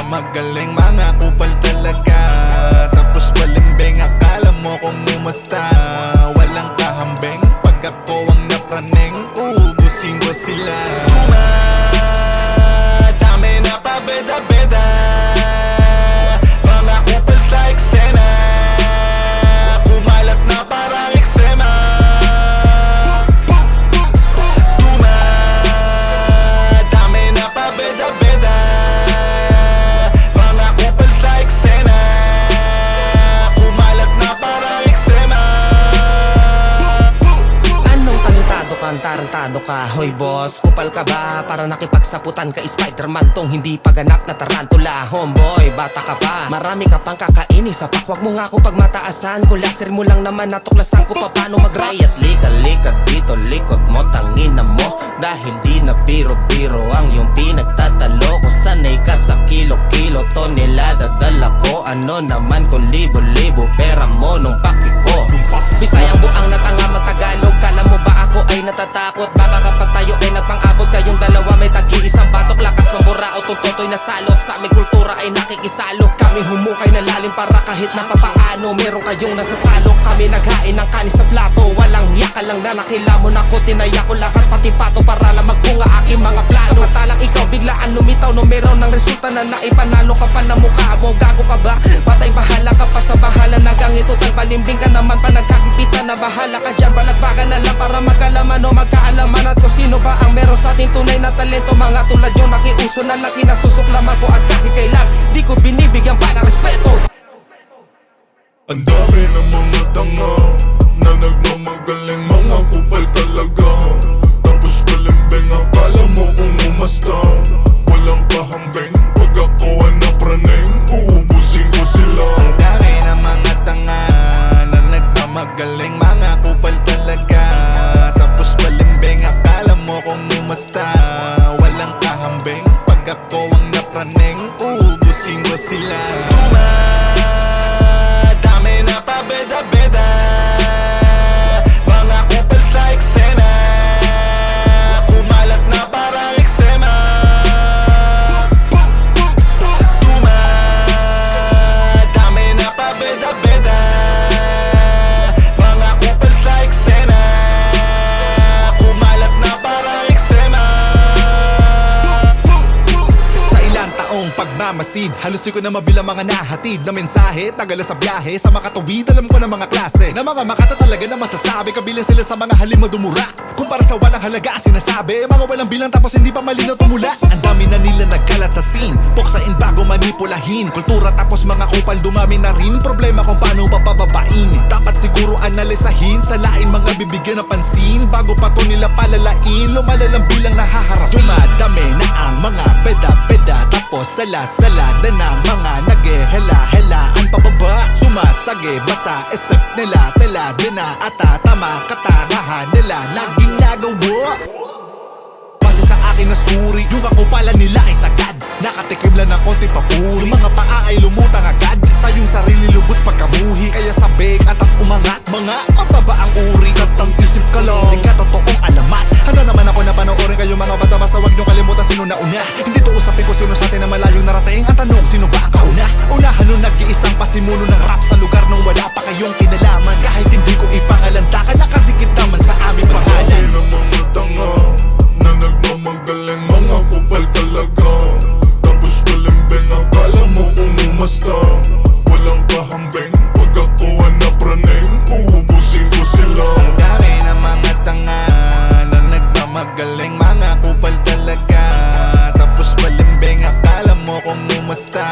nagmamagaling, mga kupal talaga. Tapos balimbing, akala mo kung umusta. Walang kahambing, pag ako ang napraning, uubusin ko sila. Dami na pabeda-beda, mga kupal sa eksena, kumalat na parang eksema. Dami na pabeda-beda, mga kupal sa eksena, kumalat na parang eksema. Anong talentado ka, tarantado ka, hoy boss? Kupal ka ba? Para nakipagsaputan ka, Spider-Man tong hindi pa ganap na tarantula. Homeboy, bata ka pa, marami ka pang kakainin sa pak. Huwag mo nga ako pagmataasan, kung laser mo lang naman natuklasan ko pa paano mag-riot. Likat dito, likot mo, tangina mo. Dahil di na biro-biro ang yung pinagtatalo ko. Sanay ka sa kilo-kilo, tonelada dala ko. Ano naman kung libo-libo pera mo nung paki ko. Bisayang buang natanga matagalog, kala mo ba ako ay natatakot? Baka kapag tayo ay nagpang-abot, kayong dalawa may tagi-isang batok. Lakas mamburao, tong toto'y nasalot. Sa aming kultura ay nakikisalo. Kami humukay na lalim para kahit na papaano meron kayong nasasalok. Kami naghain ng kanin sa plato, walang yaka lang na nakilamon ako. Tinaya ko lahat pati pato para lang magbunga aking mga plano. Samantalang ikaw biglaan lumitaw, no meron ng resulta na naipanalo ka pa na mukha mo. Gago ka ba? Patay bahala ka pa sa bahala. Nagang ito tal balimbing ka naman pa nagkakipitan na bahala ka dyan. Balagbagan na lang para magkalaman o magkaalaman. At kung sino ba ang meron sa ating tunay na talento. Mga tulad yung nakiuso na lang kinasusuklaman ko. At kahit kailan di ko binibigyan pa ng respeto. Ang dami ng mga tanga na nagmamagaling, mga kupal talaga. Tapos balimbing, akala mo kung umasta. Walang kahambing, pag ako ang napraning, uubusin ko sila. Ang dami ng mga tanga na nagmamagaling, mga kupal talaga. Tapos balimbing, akala mo kung umasta. Walang kahambing, pag ako ang napraning, uubusin ko sila. Pabeda-beda, mga kupal sa eksena, kumalat na parang eksema. Dami na pabeda-beda, mga kupal sa eksena, kumalat na parang eksema. Sa ilang taong pagmamasid, halos ko na mabilang mga nahatid na mensahe. Tagala sa biyahe, sa makatuwid, alam ko na mga klase na mga makata talaga na masasabi. Kabilang sila sa mga halima dumura, kumpara sa walang halaga sinasabi. Mga walang bilang tapos hindi pa malinaw tumula. Ang dami na nila nagkalat sa scene, puksain bago manipulahin. Kultura tapos mga kupal dumami na rin. Problema kung paano papababain. Dapat siguro analisahin, salain mga bibigyan ng pansin bago pa to nila palalain. Lumalalang bilang nahaharap, dumadami na ang mga beda-beda. Tapos sala-salada na mga nagehela-helaan pababa. Sumasage, basa, isip nila, tela din na atatama, katangahan nila laging nagawa. Base sa akin na suri, yung kakupalan nila ay sagad. Nakatikim lang ng konti papuri, yung mga paa ay lumutang agad sa yung sarili lubos pagkamuhi. Kaya sabik at umangat, mga mababa ang uri. Katang isip ka lang, di ka totoong alamat. Handa naman ako na panoorin kayo mga bata, basta wag niyong kalimutan sino na una. Hindi to usapin ko sino sa atin na malayong narating. Ang tanong, sino ba ang kauna? Unahan nun nag-iisang pasimuno ng rap sa lugar nung wala pa kayong kinalaman. Kahit hindi ko ipangalandakan, nakadikit naman sa aming pangalan. Ang dami ng mga tanga na nagmamagaling, mga kupal talaga. Tapos balimbing, akala mo kung umasta. Walang kahambing, pag ako ang napraning, uubusin ko sila. Ang dami ng mga tanga na nagmamagaling, mga kupal talaga. Tapos balimbing, akala mo kung umasta.